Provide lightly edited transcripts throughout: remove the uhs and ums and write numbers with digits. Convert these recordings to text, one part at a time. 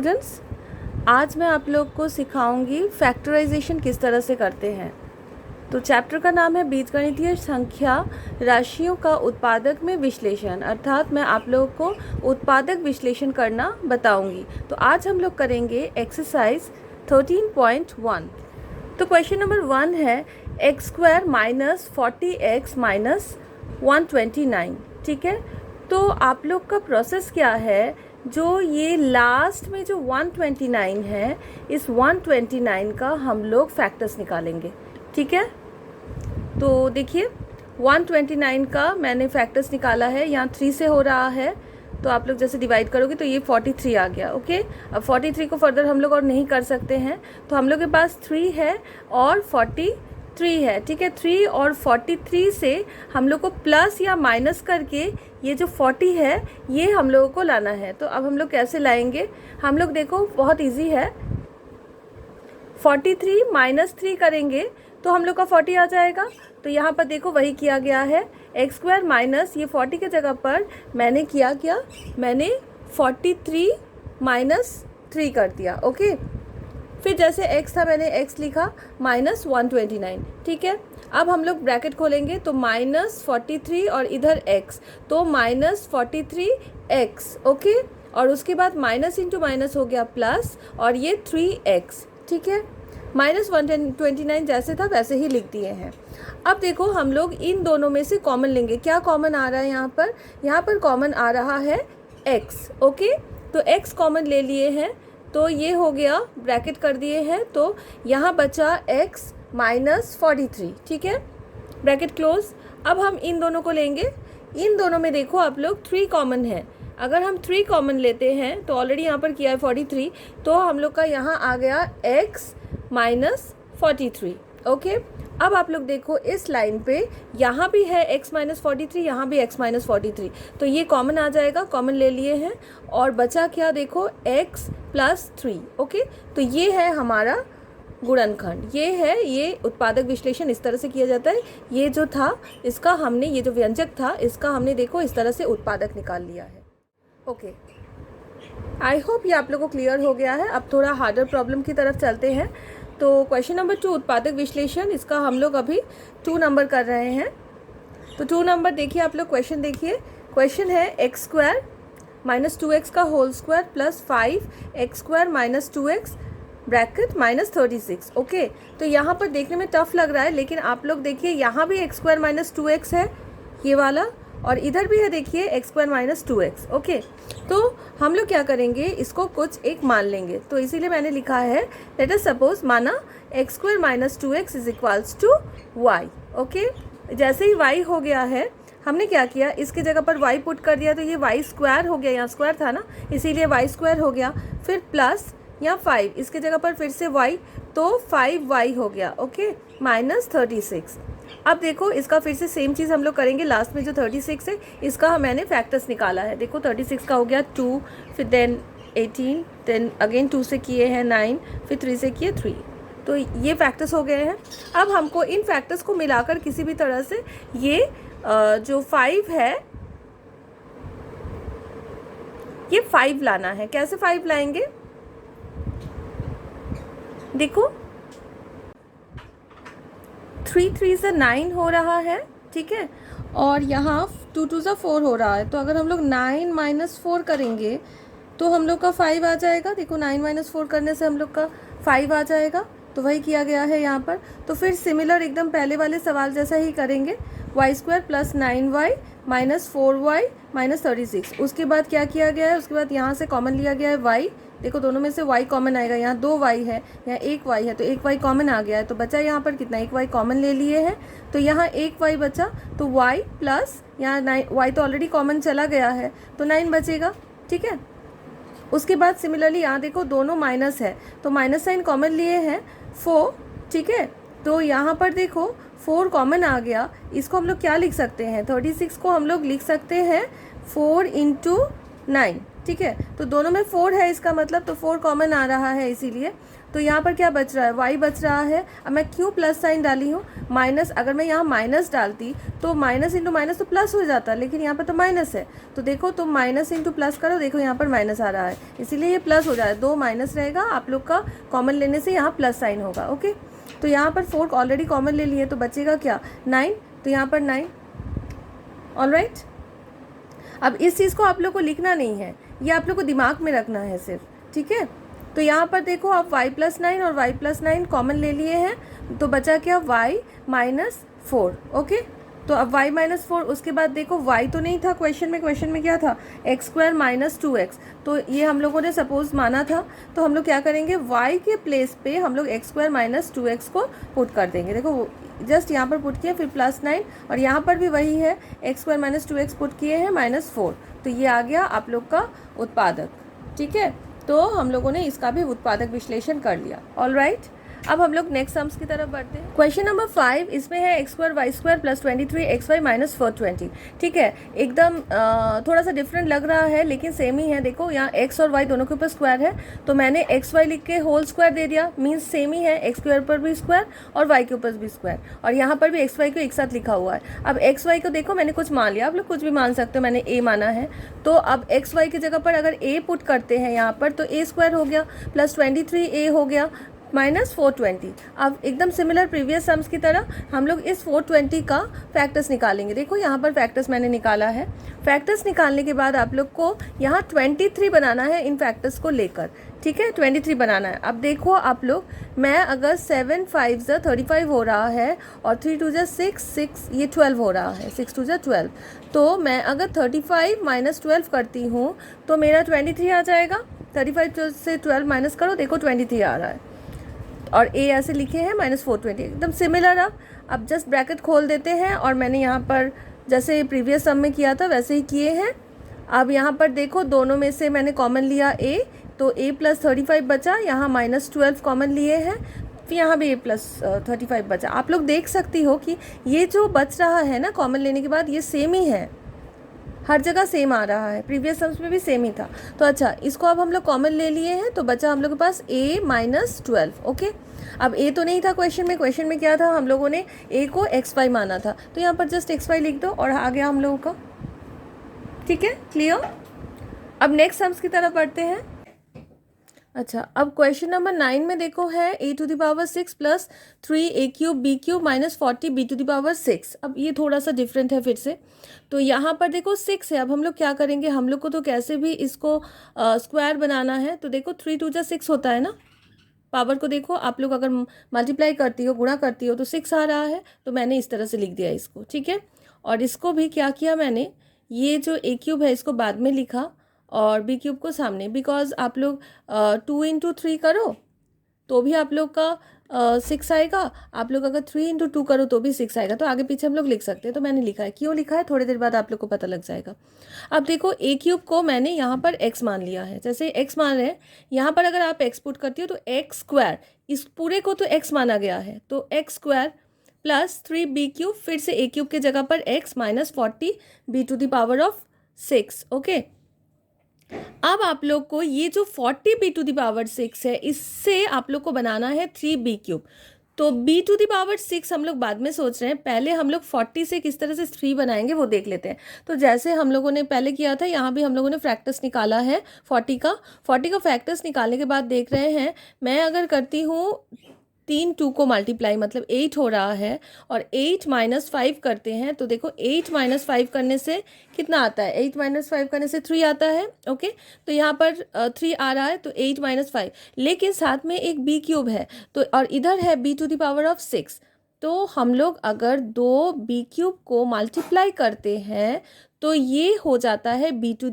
Students, आज मैं आप लोग को सिखाऊंगी फैक्टराइजेशन किस तरह से करते हैं। तो चैप्टर का नाम है बीजगणितीय संख्या राशियों का उत्पादक में विश्लेषण, अर्थात मैं आप लोगों को उत्पादक विश्लेषण करना बताऊंगी। तो आज हम लोग करेंगे एक्सरसाइज 13.1। तो क्वेश्चन नंबर 1 है X square minus 40x minus 129। ठीक है, तो आप लोग का प्रोसेस क्या है, जो ये लास्ट में जो 129 है, इस 129 का हम लोग फैक्टर्स निकालेंगे। ठीक है, तो देखिए 129 का मैंने फैक्टर्स निकाला है, यहाँ 3 से हो रहा है, तो आप लोग जैसे डिवाइड करोगे तो ये 43 आ गया। ओके, अब 43 को फर्दर हम लोग और नहीं कर सकते हैं, तो हम लोग के पास 3 है और 43 है। ठीक है, 3 और 43 से हम लोग को प्लस या माइनस करके ये जो 40 है ये हम लोगों को लाना है। तो अब हम लोग कैसे लाएंगे, हम लोग देखो बहुत इजी है। 43 माइनस 3 करेंगे तो हम लोग का 40 आ जाएगा। तो यहाँ पर देखो वही किया गया है, एक्स स्क्वायर माइनस ये 40 के जगह पर मैंने किया क्या, मैंने 43 माइनस 3 कर दिया। ओके, फिर जैसे x था मैंने x लिखा माइनस 129। ठीक है, अब हम लोग ब्रैकेट खोलेंगे तो माइनस 43 और इधर x, तो माइनस 43x। ओके, और उसके बाद माइनस इंटू माइनस हो गया प्लस, और ये 3x। ठीक है, माइनस 129 जैसे था वैसे ही लिख दिए हैं। अब देखो हम लोग इन दोनों में से कॉमन लेंगे। क्या कॉमन आ रहा है यहाँ पर कॉमन आ रहा है x। ओके, तो x कॉमन ले लिए हैं, तो ये हो गया, ब्रैकेट कर दिए हैं, तो यहाँ बचा x माइनस 43। ठीक है, ब्रैकेट क्लोज। अब हम इन दोनों को लेंगे, इन दोनों में देखो आप लोग 3 कॉमन है। अगर हम 3 कॉमन लेते हैं तो ऑलरेडी यहाँ पर किया है 43, तो हम लोग का यहाँ आ गया x माइनस 43। ओके, अब आप लोग देखो इस लाइन पे यहाँ भी है x माइनस 43, यहाँ भी x माइनस 43, तो ये कॉमन आ जाएगा, कॉमन ले लिए हैं, और बचा क्या देखो x प्लस 3। ओके, तो ये है हमारा गुणनखंड, ये है, ये उत्पादक विश्लेषण इस तरह से किया जाता है। ये जो था इसका हमने, ये जो व्यंजक था इसका हमने देखो इस तरह से उत्पादक निकाल लिया है। ओके, आई होप ये आप लोगों को क्लियर हो गया है। अब थोड़ा हार्डर प्रॉब्लम की तरफ चलते हैं। तो क्वेश्चन नंबर 2 उत्पादक विश्लेषण, इसका हम लोग अभी 2 नंबर कर रहे हैं। तो 2 नंबर देखिए आप लोग, क्वेश्चन देखिए, क्वेश्चन है एक्स स्क्वायर माइनस 2x का whole square plus 5x square minus 2x bracket minus 36। Okay, तो यहाँ पर देखने में टफ लग रहा है, लेकिन आप लोग देखिए यहाँ भी एक्स स्क्वायर माइनस 2x है ये वाला, और इधर भी है देखिए x square minus 2x। Okay, तो हम लोग क्या करेंगे, इसको कुछ एक मान लेंगे, तो इसीलिए मैंने लिखा है लेट अस सपोज, माना x square minus 2x is equals to y। Okay, जैसे ही y हो गया है, हमने क्या किया, इसके जगह पर y पुट कर दिया, तो ये y स्क्वायर हो गया, यहाँ स्क्वायर था ना इसीलिए y स्क्वायर हो गया, फिर प्लस यहाँ 5, इसके जगह पर फिर से y, तो 5y हो गया। Okay, minus 36। अब देखो इसका फिर से सेम चीज़ हम लोग करेंगे, लास्ट में जो 36 है इसका मैंने फैक्टर्स निकाला है। देखो 36 का हो गया 2, फिर देन 18, देन अगेन 2 से किए हैं 9, फिर 3 से किए 3, तो ये फैक्टर्स हो गए हैं। अब हमको इन फैक्टर्स को मिलाकर किसी भी तरह से ये जो 5 है ये 5 लाना है। कैसे 5 लाएंगे, देखो 3 3 से 9 हो रहा है। ठीक है, और यहाँ 2 2 से 4 हो रहा है, तो अगर हम लोग 9 माइनस 4 करेंगे तो हम लोग का 5 आ जाएगा। देखो 9 माइनस 4 करने से हम लोग का 5 आ जाएगा, तो वही किया गया है यहाँ पर। तो फिर सिमिलर एकदम पहले वाले सवाल जैसा ही करेंगे, y square plus 9y minus 4y minus 36। उसके बाद क्या किया गया है, उसके बाद यहाँ से कॉमन लिया गया है y। देखो दोनों में से y कॉमन आएगा, यहाँ 2y है, यहाँ 1y है, तो 1y कॉमन आ गया है, तो बचा यहाँ पर कितना, 1y कॉमन ले लिए हैं, तो यहाँ 1y बचा, तो y प्लस यहाँ 9, y तो ऑलरेडी कॉमन चला गया है, तो 9 बचेगा। ठीक है, उसके बाद सिमिलरली यहाँ देखो दोनों माइनस है, तो माइनस साइन कॉमन लिए हैं 4। ठीक है, तो यहाँ पर देखो 4 कॉमन आ गया, इसको हम लोग क्या लिख सकते हैं, 36 को हम लोग लिख सकते हैं 4 इंटू 9। ठीक है, तो दोनों में 4 है, इसका मतलब तो 4 कॉमन आ रहा है इसीलिए, तो यहाँ पर क्या बच रहा है, y बच रहा है। अब मैं क्यों प्लस साइन डाली हूँ, माइनस, अगर मैं यहाँ माइनस डालती तो माइनस इंटू माइनस तो प्लस हो जाता, लेकिन यहाँ पर तो माइनस है। तो देखो तुम माइनस इंटू प्लस करो, देखो यहाँ पर माइनस आ रहा है, इसीलिए ये प्लस हो जाए, 2 माइनस रहेगा, आप लोग का कॉमन लेने से यहाँ प्लस साइन होगा। ओके, तो यहाँ पर 4 ऑलरेडी कॉमन ले लिए, तो बचेगा क्या, 9, तो यहाँ पर 9। ऑलराइट, अब इस चीज़ को आप लोग को लिखना नहीं है, ये आप लोग को दिमाग में रखना है सिर्फ, ठीक है। तो यहाँ पर देखो आप y+9 और y+9 कॉमन ले लिए हैं, तो बचा क्या, y-4। ओके, तो अब y-4, उसके बाद देखो y तो नहीं था क्वेश्चन में क्या था, x² - 2x, तो ये हम लोगों ने सपोज माना था, तो हम लोग क्या करेंगे, y के प्लेस पे हम लोग x² - 2x को पुट कर देंगे। देखो जस्ट यहाँ पर पुट किया, फिर +9, और यहाँ पर भी वही है, x² - 2x पुट किए हैं -4, तो ये आ गया आप लोग का उत्पादक। ठीक है, तो हम लोगों ने इसका भी उत्पादक विश्लेषण कर लिया। ऑल राइट, अब हम लोग नेक्स्ट सम्स की तरफ बढ़ते हैं। क्वेश्चन नंबर 5, इसमें है x² y² + 23 xy - 420। ठीक है, एकदम थोड़ा सा डिफरेंट लग रहा है, लेकिन सेम ही है। देखो यहाँ x और y दोनों के ऊपर स्क्वायर है, तो मैंने xy लिख के होल स्क्वायर दे दिया, मीन्स सेम ही है, x के ऊपर भी स्क्वायर और y के ऊपर भी स्क्वायर, और यहाँ पर भी xy को एक साथ लिखा हुआ है। अब xy को देखो मैंने कुछ मान लिया, आप लोग कुछ भी मान सकते हो, मैंने a माना है, तो अब xy की जगह पर अगर a पुट करते हैं यहाँ पर, तो a² हो गया प्लस 23a हो गया -420। अब एकदम सिमिलर प्रीवियस सम्स की तरह हम लोग इस 420 का फैक्टर्स निकालेंगे। देखो यहाँ पर फैक्टर्स मैंने निकाला है, फैक्टर्स निकालने के बाद आप लोग को यहाँ 23 बनाना है इन फैक्टर्स को लेकर। ठीक है, 23 बनाना है। अब देखो आप लोग, मैं अगर 7 5 ज़ा 35 हो रहा है, और 3 2 ज़ा 6 6 ये 12 हो रहा है, 6 2 ज़ा 12, तो मैं अगर 35 - 12 करती हूँ तो मेरा 23 आ जाएगा। 35 से 12 माइनस करो, देखो 23 आ रहा है, और a ऐसे लिखे हैं -420, एकदम सिमिलर। अब जस्ट ब्रैकेट खोल देते हैं, और मैंने यहाँ पर जैसे प्रीवियस सम में किया था वैसे ही किए हैं। अब यहाँ पर देखो दोनों में से मैंने कॉमन लिया a, तो a + 35 बचा, यहाँ -12 कॉमन लिए हैं, फिर यहाँ भी a + 35 बचा। आप लोग देख सकती हो कि ये जो बच रहा है ना कॉमन लेने के बाद, ये सेम ही है, हर जगह सेम आ रहा है, प्रीवियस सम्स में भी सेम ही था। तो अच्छा, इसको अब हम लोग कॉमन ले लिए हैं, तो बचा हम लोग के पास a - 12। ओके, अब a तो नहीं था क्वेश्चन में क्या था, हम लोगों ने a को xy माना था, तो यहाँ पर जस्ट xy लिख दो और आ गया हम लोगों का। ठीक है, क्लियर। अब नेक्स्ट सम्स की तरफ बढ़ते हैं। अच्छा, अब क्वेश्चन नंबर 9 में देखो है a⁶ + 3a³ b³ - 40 b⁶ अब ये थोड़ा सा डिफरेंट है फिर से। तो यहाँ पर देखो 6 है, अब हम लोग क्या करेंगे, हम लोग को तो कैसे भी इसको स्क्वायर बनाना है। तो देखो 3 2 ज़ा 6 होता है ना, पावर को देखो आप लोग अगर मल्टीप्लाई करती हो, गुणा करती हो, तो 6 आ रहा है, तो मैंने इस तरह से लिख दिया इसको। ठीक है, और इसको भी क्या किया मैंने, ये जो a³ है इसको बाद में लिखा और b³ को सामने, बिकॉज आप लोग 2 × 3 करो तो भी आप लोग का 6 आएगा, आप लोग अगर 3 × 2 करो तो भी 6 आएगा, तो आगे पीछे हम लोग लिख सकते हैं। तो मैंने लिखा है, क्यों लिखा है थोड़ी देर बाद आप लोग को पता लग जाएगा। अब देखो a³ को मैंने यहाँ पर x मान लिया है, जैसे x मान रहे हैं, यहाँ पर अगर आप x पुट करती हो तो x², इस पूरे को तो x माना गया है, तो x² + 3b³, फिर से a³ के जगह पर x - 40 b⁶ ओके। अब आप लोग को ये जो 40 b⁶ है, इससे आप लोग को बनाना है 3b³। तो b⁶ हम लोग बाद में सोच रहे हैं, पहले हम लोग 40 से किस तरह से 3 बनाएंगे वो देख लेते हैं। तो जैसे हम लोगों ने पहले किया था, यहाँ भी हम लोगों ने फैक्टर्स निकाला है 40 का फैक्टर्स निकालने के बाद देख रहे हैं, मैं अगर करती हूँ 3 2 को मल्टीप्लाई, मतलब 8 हो रहा है, और 8 - 5 करते हैं, तो देखो 8 - 5 करने से कितना आता है, 8 - 5 करने से 3 आता है। ओके, तो यहाँ पर 3 आ रहा है, तो 8 - 5, लेकिन साथ में एक b³ है, तो और इधर है b⁶ तो हम लोग अगर 2 b³ को मल्टीप्लाई करते हैं तो ये हो जाता है b⁶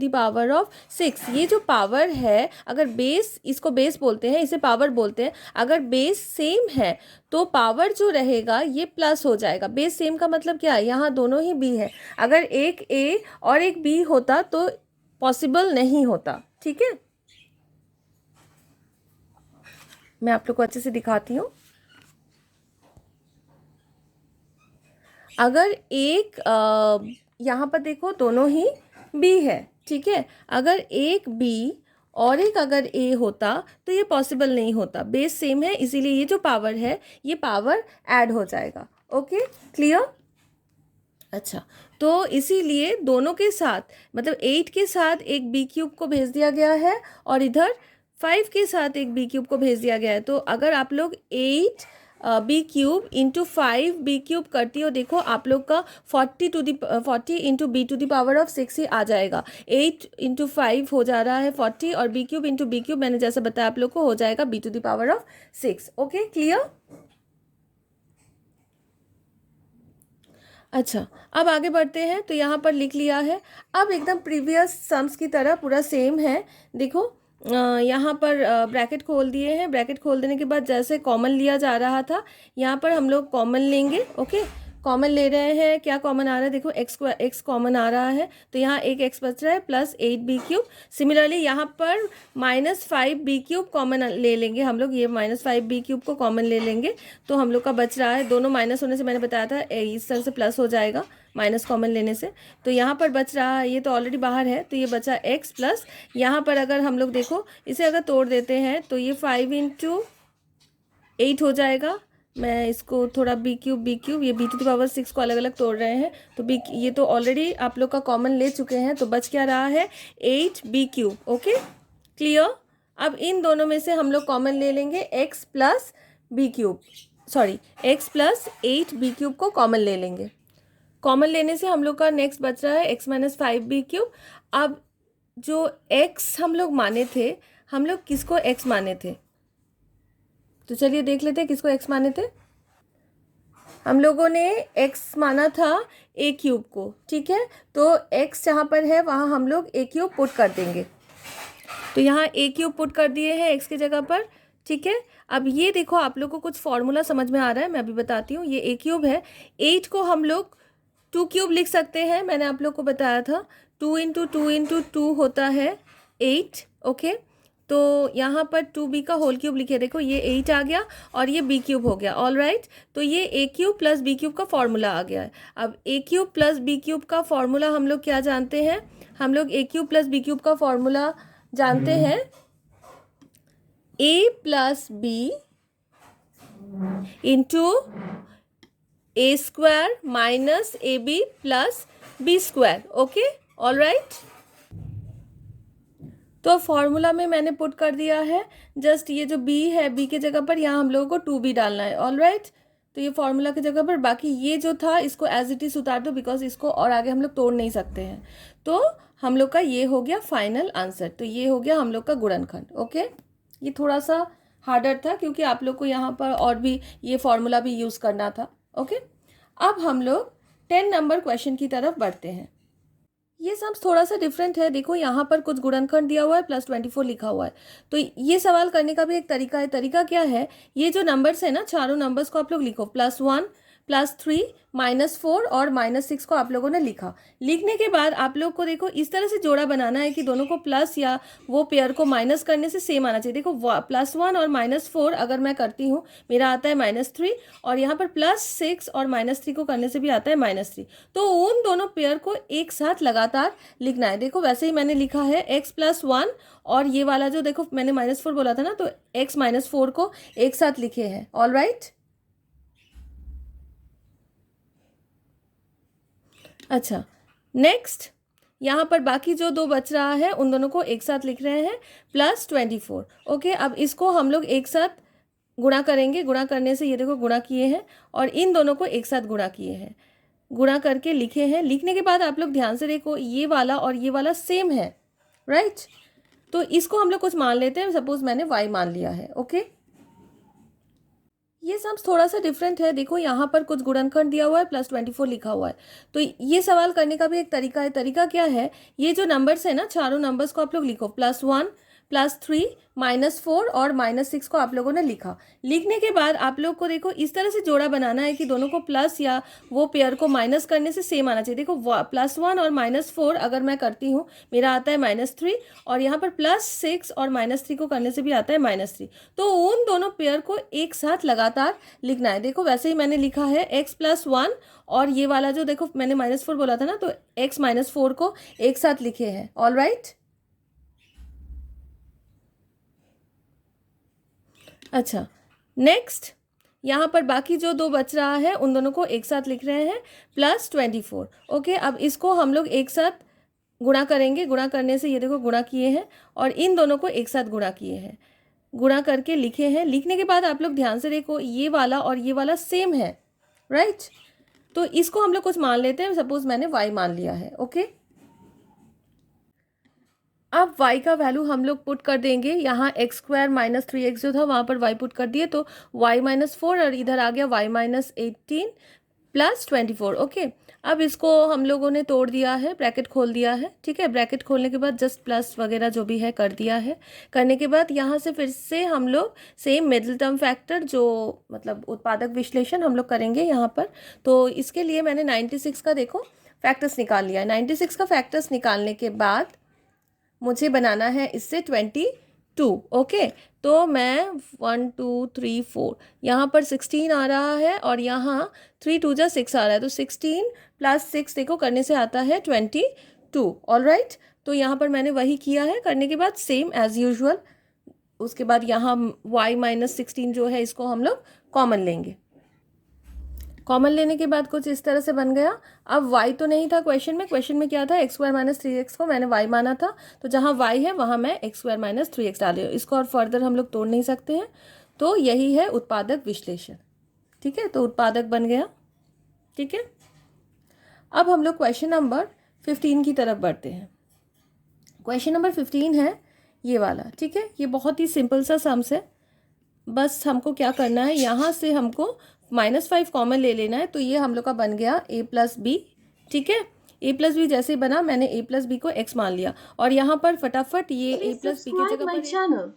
ये जो पावर है, अगर बेस, इसको बेस बोलते हैं, इसे पावर बोलते हैं, अगर बेस सेम है तो पावर जो रहेगा ये प्लस हो जाएगा। बेस सेम का मतलब क्या है, यहाँ दोनों ही b है, अगर एक a और एक b होता तो पॉसिबल नहीं होता। ठीक है, मैं आप लोग को अच्छे से दिखाती हूँ। अगर एक यहाँ पर देखो दोनों ही b है, ठीक है, अगर एक b और एक अगर a होता तो ये पॉसिबल नहीं होता, बेस सेम है इसीलिए ये जो पावर है ये पावर ऐड हो जाएगा। Okay clear. अच्छा, तो इसीलिए दोनों के साथ मतलब 8 के साथ एक बी क्यूब को भेज दिया गया है और इधर 5 के साथ एक बी क्यूब को भेज दिया गया है। तो अगर आप लोग 8 B cube into 5 B cube करती हो, देखो आप लोग का 40 into B to the power of 6 ही आ जाएगा। 8 इंटू 5 हो जा रहा है 40 और B cube into B cube मैंने जैसा बताया आप लोग को हो जाएगा B to the power of 6। Okay clear. अच्छा, अब आगे बढ़ते हैं। तो यहाँ पर लिख लिया है। अब एकदम प्रीवियस सम्स की तरह पूरा सेम है। देखो यहाँ पर ब्रैकेट खोल दिए हैं। ब्रैकेट खोल देने के बाद जैसे कॉमन लिया जा रहा था यहाँ पर हम लोग कॉमन लेंगे। ओके, कॉमन ले रहे हैं। क्या कॉमन आ रहा है, देखो एक्स कॉमन आ रहा है तो यहाँ एक एक्स बच रहा है प्लस 8 बी क्यूब। सिमिलरली यहाँ पर -5 बी क्यूब कॉमन ले लेंगे हम लोग। ये -5 बी क्यूब को कॉमन ले लेंगे तो हम लोग का बच रहा है, दोनों माइनस होने से मैंने बताया था इस तरह से प्लस हो जाएगा माइनस कॉमन लेने से। तो यहाँ पर बच रहा है, ये तो ऑलरेडी बाहर है तो ये बचा एक्स प्लस यहाँ पर अगर हम लोग देखो इसे अगर तोड़ देते हैं तो ये 5 इंटू 8 हो जाएगा। मैं इसको थोड़ा बी क्यूब ये बी टू द पावर 6 को अलग अलग तोड़ रहे हैं तो बी ये तो ऑलरेडी आप लोग का कॉमन ले चुके हैं तो बच क्या रहा है 8 बी क्यूब। Okay clear. अब इन दोनों में से हम लोग कॉमन ले लेंगे x plus B cube, sorry x plus 8 B cube को कॉमन ले लेंगे। कॉमन लेने से हम लोग का नेक्स्ट बच रहा है एक्स माइनस 5 बी क्यूब। अब जो एक्स हम लोग माने थे, हम लोग किसको एक्स माने थे, तो चलिए देख लेते हैं किसको एक्स माने थे। हम लोगों ने एक्स माना था ए क्यूब को, ठीक है। तो एक्स जहाँ पर है वहाँ हम लोग ए क्यूब पुट कर देंगे। तो यहाँ ए क्यूब पुट कर दिए हैं एक्स की जगह पर, ठीक है। अब ये देखो आप लोग को कुछ फॉर्मूला समझ में आ रहा है, मैं अभी बताती हूँ। ये ए क्यूब है, 8 को हम लोग 2 क्यूब लिख सकते हैं, मैंने आप लोग को बताया था 2 इंटू 2 इंटू 2 होता है 8। ओके, तो यहाँ पर 2b का होल क्यूब लिखे, देखो ये 8 आ गया और ये b क्यूब हो गया। ऑल राइट, तो ये a cube plus b cube का फॉर्मूला आ गया है। अब a cube plus b cube का फॉर्मूला हम लोग क्या जानते हैं, हम लोग a cube plus b cube का फॉर्मूला जानते हैं a plus b into a square minus ab plus b square. Okay all right, तो फॉर्मूला में मैंने पुट कर दिया है। जस्ट ये जो b है, b के जगह पर यहाँ हम लोगों को 2b डालना है। ऑल राइट, तो ये फॉर्मूला की जगह पर बाकी ये जो था इसको एज इट इज उतार दो बिकॉज इसको और आगे हम लोग तोड़ नहीं सकते हैं। तो हम लोग का ये हो गया फाइनल आंसर। तो ये हो गया हम लोग का गुणनखंड। ओके, ये थोड़ा सा हार्डर था क्योंकि आप लोग को यहाँ पर और भी ये फॉर्मूला भी यूज़ करना था। ओके, अब हम लोग 10 नंबर क्वेश्चन की तरफ बढ़ते हैं। ये सब थोड़ा सा डिफरेंट है। देखो यहाँ पर कुछ गुणनखंड दिया हुआ है प्लस 24 लिखा हुआ है। तो ये सवाल करने का भी एक तरीका है। तरीका क्या है, ये जो नंबर्स है ना, चारों नंबर्स को आप लोग लिखो, +1 +3 -4 और -6 को आप लोगों ने लिखा। लिखने के बाद आप लोग को देखो इस तरह से जोड़ा बनाना है कि दोनों को प्लस या वो पेयर को माइनस करने से सेम आना चाहिए। देखो +1 और -4 अगर मैं करती हूँ मेरा आता है -3 और यहाँ पर +6 और -3 को करने से भी आता है -3। तो उन दोनों पेयर को एक साथ लगातार लिखना है। देखो वैसे ही मैंने लिखा है x + 1 और ये वाला जो देखो मैंने -4 बोला था ना, तो x - 4 को एक साथ लिखे हैं। ऑल राइट, अच्छा नेक्स्ट यहाँ पर बाकी जो दो बच रहा है उन दोनों को एक साथ लिख रहे हैं +24। ओके, अब इसको हम लोग एक साथ गुणा करेंगे। गुणा करने से ये देखो गुणा किए हैं और इन दोनों को एक साथ गुणा किए हैं, गुणा करके लिखे हैं। लिखने के बाद आप लोग ध्यान से देखो ये वाला और ये वाला सेम है, राइट। तो इसको हम लोग कुछ मान लेते हैं, सपोज मैंने y मान लिया है। ओके, ये सब थोड़ा सा डिफरेंट है। देखो यहाँ पर कुछ गुणनखंड दिया हुआ है +24 लिखा हुआ है। तो ये सवाल करने का भी एक तरीका है। तरीका क्या है, ये जो नंबर्स है ना, चारों नंबर्स को आप लोग लिखो, +1 +3 -4 और -6 को आप लोगों ने लिखा। लिखने के बाद आप लोग को देखो इस तरह से जोड़ा बनाना है कि दोनों को प्लस या वो पेयर को माइनस करने से सेम आना चाहिए। देखो +1 और -4 अगर मैं करती हूँ मेरा आता है -3 और यहाँ पर +6 और -3 को करने से भी आता है -3। तो उन दोनों पेयर को एक साथ लगातार लिखना है। देखो वैसे ही मैंने लिखा है x + 1 और ये वाला जो देखो मैंने -4 बोला था ना, तो x - 4 को एक साथ लिखे हैं। ऑल राइट, अच्छा, नेक्स्ट यहाँ पर बाकी जो दो बच रहा है उन दोनों को एक साथ लिख रहे हैं, +24। ओके, अब इसको हम लोग एक साथ गुणा करेंगे। गुणा करने से ये देखो गुणा किए हैं और इन दोनों को एक साथ गुणा किए हैं, गुणा करके लिखे हैं। लिखने के बाद आप लोग ध्यान से देखो, ये वाला और ये वाला सेम है, राइट? तो इसको हम लोग कुछ मान लेते हैं, सपोज मैंने y मान लिया है। ओके, अब y का वैल्यू हम लोग पुट कर देंगे यहाँ, x² - 3x जो था वहाँ पर y पुट कर दिए, तो y - 4 और इधर आ गया y - 18 +24। ओके, अब इसको हम लोगों ने तोड़ दिया है, ब्रैकेट खोल दिया है। ठीक है, ब्रैकेट खोलने के बाद जस्ट प्लस वगैरह जो भी है कर दिया है। करने के बाद यहाँ से फिर से हम लोग सेम मिडिल टर्म फैक्टर, जो मतलब उत्पादक विश्लेषण हम लोग करेंगे यहाँ पर। तो इसके लिए मैंने 96 का देखो फैक्टर्स निकाल लिया है। 96 का फैक्टर्स निकालने के बाद मुझे बनाना है इससे 22। ओके, तो मैं 1 2 3 4 यहाँ पर 16 आ रहा है और यहाँ 3 2 जा 6 आ रहा है, तो 16 + 6 देखो करने से आता है 22। ऑल राइट, तो यहाँ पर मैंने वही किया है। करने के बाद सेम एज यूजुअल, उसके बाद यहाँ y - 16 जो है इसको हम लोग कॉमन लेंगे। कॉमन लेने के बाद कुछ इस तरह से बन गया। अब y तो नहीं था क्वेश्चन में, क्वेश्चन में क्या था, x² - 3x को मैंने y माना था, तो जहाँ y है वहाँ मैं x² - 3x डाल रही हूँ। इसको और फर्दर हम लोग तोड़ नहीं सकते हैं, तो यही है उत्पादक विश्लेषण। ठीक है, तो उत्पादक बन गया। ठीक है, अब हम लोग क्वेश्चन नंबर 15 की तरफ बढ़ते हैं। क्वेश्चन नंबर 15 है ये वाला। ठीक है, ये बहुत ही सिंपल सा सम्स है। बस हमको क्या करना है, यहाँ से हमको -5 कॉमन ले लेना है, तो ये हम लोग का बन गया a + b। ठीक है, a + b जैसे बना, मैंने a + b को x मान लिया और यहाँ पर फटाफट ये a + b की जगह पर channel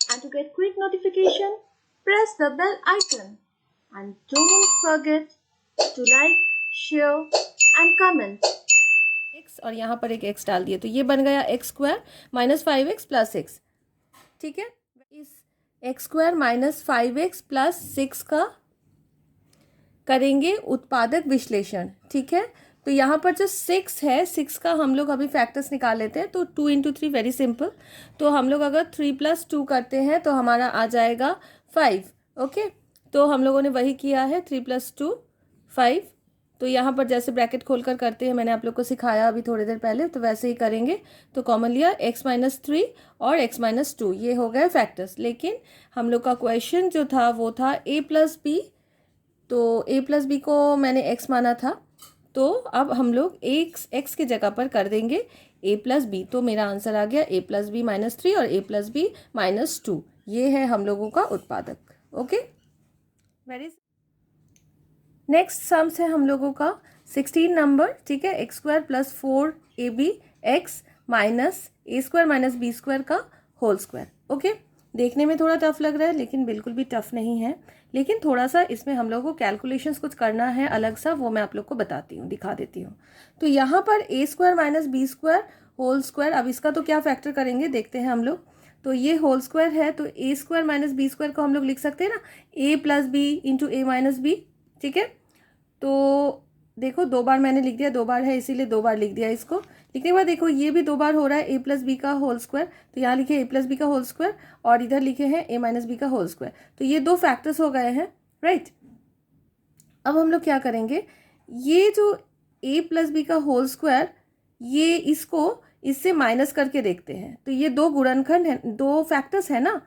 and to get quick notification press the bell icon and don't forget to like, share and comment। x और यहाँ पर एक x डाल दिए, तो ये बन गया x² - 5x + 6। ठीक है, इस x² - 5x + 6 का करेंगे उत्पादक विश्लेषण। ठीक है, तो यहाँ पर जो 6 है, 6 का हम लोग अभी फैक्टर्स निकाल लेते हैं। तो 2 × 3 वेरी सिंपल, तो हम लोग अगर 3 + 2 करते हैं तो हमारा आ जाएगा 5। ओके, तो हम लोगों ने वही किया है, 3 + 2 5। तो यहाँ पर जैसे ब्रैकेट खोलकर करते हैं, मैंने आप लोग को सिखाया अभी थोड़ी देर पहले, तो वैसे ही करेंगे। तो कॉमन लिया x - 3 और x - 2, ये हो गए फैक्टर्स। लेकिन हम लोग का क्वेश्चन जो था वो था a + b, तो a + b को मैंने x माना था, तो अब हम लोग x की जगह पर कर देंगे a + b। तो मेरा आंसर आ गया a + b - 3 और a + b - 2। ये है हम लोगों का उत्पादक। ओके, वेरी नेक्स्ट सम्स है हम लोगों का 16 नंबर। ठीक है, x² + 4ab x -a² - b² का होल स्क्वायर। ओके, देखने में थोड़ा टफ लग रहा है लेकिन बिल्कुल भी टफ नहीं है, लेकिन थोड़ा सा इसमें हम लोगों को कैलकुलेशंस कुछ करना है अलग सा, वो मैं आप लोग को बताती हूँ, दिखा देती हूँ। तो यहाँ पर a² - b² होल स्क्वायर, अब इसका तो क्या फैक्टर करेंगे देखते हैं हम लोग। तो ये होल स्क्वायर है, तो a² - b² को हम लोग लिख सकते हैं ना, a + b × a - b। ठीक है, तो देखो 2 बार मैंने लिख दिया, 2 बार है इसीलिए 2 बार लिख दिया इसको। लिखने के बाद देखो ये भी 2 बार हो रहा है, a + b का होल स्क्वायर, तो यहाँ लिखे a + b का होल स्क्वायर और इधर लिखे हैं a - b का होल स्क्वायर। तो ये 2 फैक्टर्स हो गए हैं, राइट। अब हम लोग क्या करेंगे, ये जो a + b का होल स्क्वायर, ये इसको इससे माइनस करके देखते हैं। तो ये 2 गुणनखंड है, 2 फैक्टर्स है ना।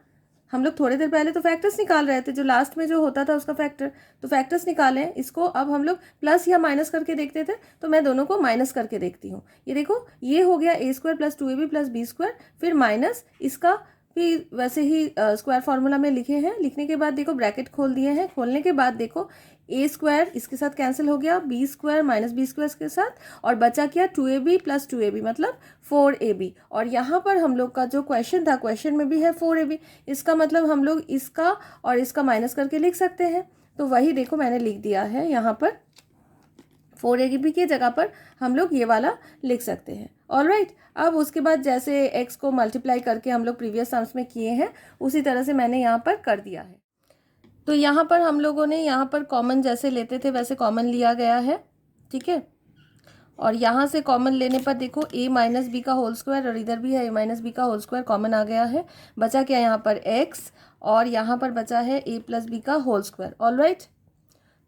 हम लोग थोड़ी देर पहले तो फैक्टर्स निकाल रहे थे, जो लास्ट में जो होता था उसका फैक्टर, तो फैक्टर्स निकालें। इसको अब हम लोग प्लस या माइनस करके देखते थे, तो मैं दोनों को माइनस करके देखती हूँ। ये देखो, ये हो गया a² + 2ab + b², फिर माइनस इसका भी वैसे ही स्क्वायर फार्मूला में लिखे हैं। लिखने के बाद देखो ब्रैकेट खोल दिए हैं, खोलने के बाद देखो a² इसके साथ कैंसिल हो गया, b² - b² के साथ, और बचा क्या 2ab + 2ab मतलब 4ab। और यहाँ पर हम लोग का जो क्वेश्चन था, क्वेश्चन में भी है 4ab, इसका मतलब हम लोग इसका और इसका माइनस करके लिख सकते हैं। तो वही देखो मैंने लिख दिया है यहाँ पर, 4ab की जगह पर हम लोग ये वाला लिख सकते हैं। ऑलराइट, अब उसके बाद जैसे x को मल्टीप्लाई करके हम लोग प्रीवियस सम्स में किए हैं, उसी तरह से मैंने यहाँ पर कर दिया है। तो यहाँ पर हम लोगों ने यहाँ पर कॉमन जैसे लेते थे वैसे कॉमन लिया गया है। ठीक है, और यहाँ से कॉमन लेने पर देखो a - b का होल स्क्वायर, और इधर भी है a - b का होल स्क्वायर कॉमन आ गया है। बचा क्या यहाँ पर x और यहाँ पर बचा है a प्लस बी का होल स्क्वायर। ऑल राइट,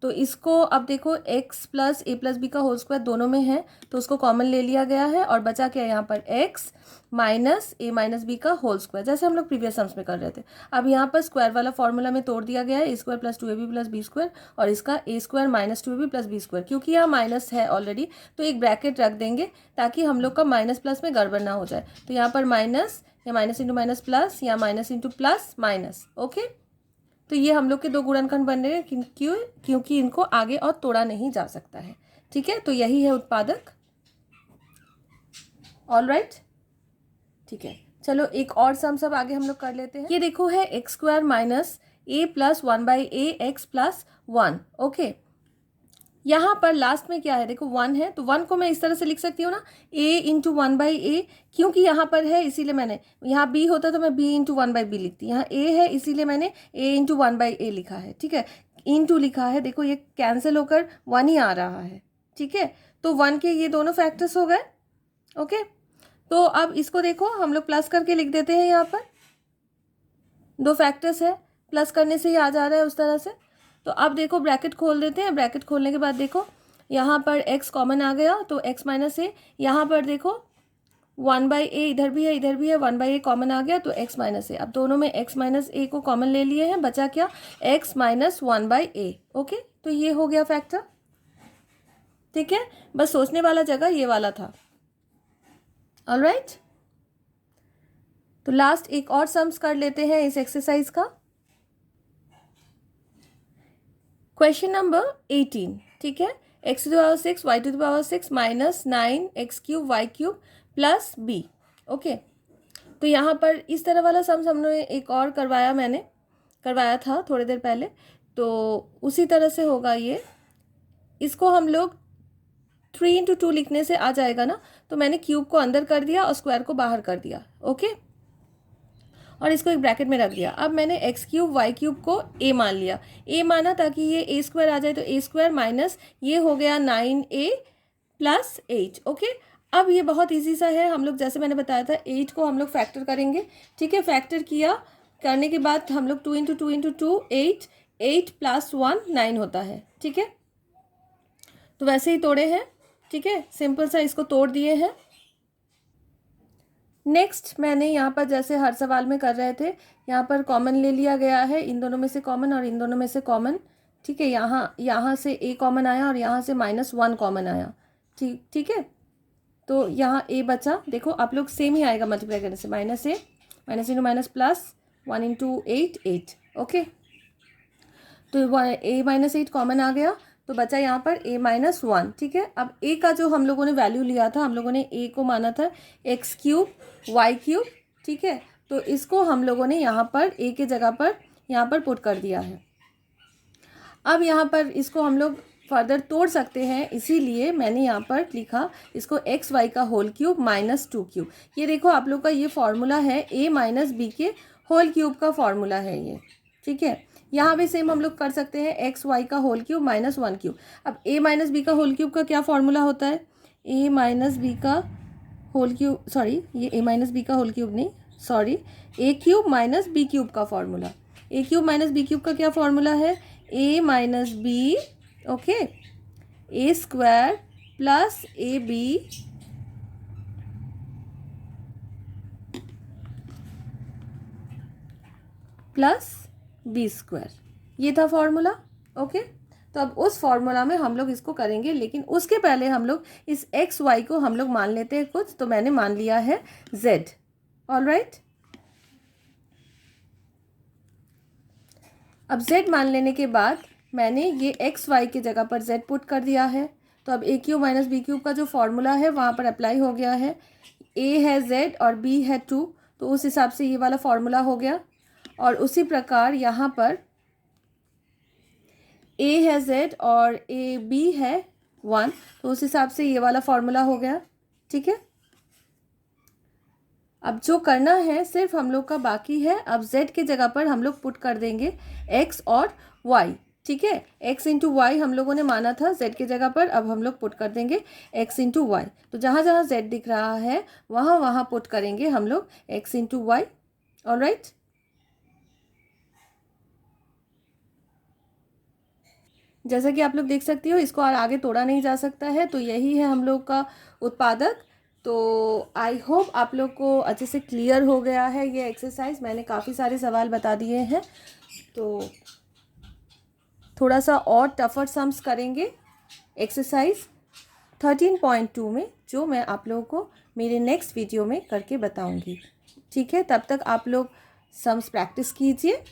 तो इसको अब देखो x प्लस ए प्लस बी का होल स्क्वायर दोनों में है, तो उसको कॉमन ले लिया गया है और बचा क्या यहाँ पर x माइनस ए माइनस बी का होल स्क्वायर, जैसे हम लोग प्रीवियस सम्स में कर रहे थे। अब यहाँ पर स्क्वायर वाला फॉर्मूला में तोड़ दिया गया है, A square plus 2ab plus B square और इसका A square minus 2ab plus B square. क्योंकि यहाँ माइनस है ऑलरेडी तो एक ब्रैकेट रख देंगे ताकि हम लोग का माइनस प्लस में गड़बड़ ना हो जाए। तो यहाँ पर माइनस या माइनस इंटू माइनस प्लस या minus into plus minus. Okay, तो ये हम लोग के दो गुणनखंड बन रहे हैं क्योंकि इनको आगे और तोड़ा नहीं जा सकता है। ठीक है, तो यही है उत्पादक। ऑल राइट, ठीक है, चलो एक और सम सब आगे हम लोग कर लेते हैं। ये देखो है X square minus A plus 1/a X plus 1। Okay, यहाँ पर लास्ट में क्या है, देखो 1 है, तो 1 को मैं इस तरह से लिख सकती हूँ ना, a इंटू 1/a, क्योंकि यहाँ पर है इसीलिए मैंने, यहाँ b होता तो मैं b इंटू 1/b लिखती, यहाँ a है इसीलिए मैंने a इंटू 1/a लिखा है। ठीक है, इंटू लिखा है, देखो ये कैंसिल होकर 1 ही आ रहा है। ठीक है, तो 1 के ये दोनों फैक्टर्स हो गए। ओके, तो अब इसको देखो हम लोग प्लस करके लिख देते हैं, यहाँ पर दो फैक्टर्स है, प्लस करने से ही आ जा रहा है उस तरह से। तो अब देखो ब्रैकेट खोल देते हैं, ब्रैकेट खोलने के बाद देखो यहाँ पर x कॉमन आ गया तो x माइनस ए, यहाँ पर देखो 1/a इधर भी है इधर भी है, 1/a कॉमन आ गया तो x माइनस ए। अब दोनों में x माइनस ए को कॉमन ले लिए हैं, बचा क्या, x माइनस 1/a। ओके, तो ये हो गया फैक्टर। ठीक है, बस सोचने वाला जगह ये वाला था। ऑल राइट, तो लास्ट एक और सम्स कर लेते हैं इस एक्सरसाइज का। Question number 18। ठीक है, x to the power 6 y to the power 6 minus 9x cube y cube plus b। Okay, तो यहाँ पर इस तरह वाला सम्स हमने एक और मैंने करवाया था थोड़ी देर पहले, तो उसी तरह से होगा ये। इसको हम लोग 3 इंटू 2 लिखने से आ जाएगा ना, तो मैंने क्यूब को अंदर कर दिया और स्क्वायर को बाहर कर दिया। ओके, और इसको एक ब्रैकेट में रख दिया। अब मैंने एक्स क्यूब वाई क्यूब को a मान लिया, a माना ताकि ये a स्क्वायर आ जाए, तो a स्क्वायर माइनस ये हो गया 9a प्लस 8। ओके, अब ये बहुत इजी सा है, हम लोग जैसे मैंने बताया था 8 को हम लोग फैक्टर करेंगे। ठीक है, फैक्टर करने के बाद हम लोग 2 इंटू 2 इंटू 2 8, 8 प्लस 1 9 होता है। ठीक है, तो वैसे ही तोड़े हैं। ठीक है, सिंपल सा इसको तोड़ दिए हैं। नेक्स्ट मैंने यहाँ पर जैसे हर सवाल में कर रहे थे, यहाँ पर कॉमन ले लिया गया है, इन दोनों में से कॉमन और इन दोनों में से कॉमन। ठीक है, यहाँ से a कॉमन आया और यहाँ से -1 कॉमन आया। ठीक है, तो यहाँ a बचा, देखो आप लोग सेम ही आएगा मल्टीप्लाई करने से, -a minus into minus plus 1 into 8 8। Okay, तो a माइनस 8 कॉमन आ गया तो बचा यहाँ पर a माइनस 1। ठीक है, अब a का जो हम लोगों ने वैल्यू लिया था, हम लोगों ने a को माना था एक्स क्यूब वाई क्यूब। ठीक है, तो इसको हम लोगों ने यहाँ पर a के जगह पर यहाँ पर पुट कर दिया है। अब यहाँ पर इसको हम लोग फर्दर तोड़ सकते हैं, इसीलिए मैंने यहाँ पर लिखा इसको एक्स वाई का होल क्यूब माइनस 2 क्यूब। ये देखो आप लोग का ये फॉर्मूला है a माइनस बी के होल क्यूब का फॉर्मूला है ये। ठीक है, यहाँ भी सेम हम लोग कर सकते हैं, एक्स वाई का होल क्यूब माइनस 1 क्यूब। अब a माइनस बी का होल क्यूब का क्या फॉर्मूला होता है, a माइनस बी का होल क्यूब, सॉरी ये a माइनस बी का होल क्यूब नहीं, sorry a cube minus B cube का formula. a cube minus B cube का क्या फॉर्मूला है, a minus B, okay, a square plus A B plus B square, ये था formula. Okay, तो अब उस फॉर्मूला में हम लोग इसको करेंगे, लेकिन उसके पहले हम लोग इस एक्स वाई को हम लोग मान लेते हैं कुछ, तो मैंने मान लिया है z। ऑल राइट, अब z मान लेने के बाद मैंने ये एक्स वाई की जगह पर z पुट कर दिया है, तो अब a cube minus B cube का जो फॉर्मूला है वहाँ पर अप्लाई हो गया है। a है z और b है 2, तो उस हिसाब से ये वाला फॉर्मूला हो गया। और उसी प्रकार यहाँ पर a है z और a b है 1, तो उस हिसाब से ये वाला फॉर्मूला हो गया। ठीक है, अब जो करना है सिर्फ हम लोग का बाकी है, अब z के जगह पर हम लोग पुट कर देंगे x और y। ठीक है, x इंटू वाई हम लोगों ने माना था z के जगह पर, अब हम लोग पुट कर देंगे x इंटू वाई। तो जहाँ जहाँ z दिख रहा है वहाँ वहाँ पुट करेंगे हम लोग x into Y. All right, जैसा कि आप लोग देख सकती हो, इसको और आगे तोड़ा नहीं जा सकता है, तो यही है हम लोग का उत्पादक। तो आई होप आप लोग को अच्छे से क्लियर हो गया है ये एक्सरसाइज। मैंने काफ़ी सारे सवाल बता दिए हैं, तो थोड़ा सा और टफर सम्स करेंगे एक्सरसाइज 13.2 में, जो मैं आप लोगों को मेरे नेक्स्ट वीडियो में करके बताऊंगी। ठीक है, तब तक आप लोग सम्स प्रैक्टिस कीजिए।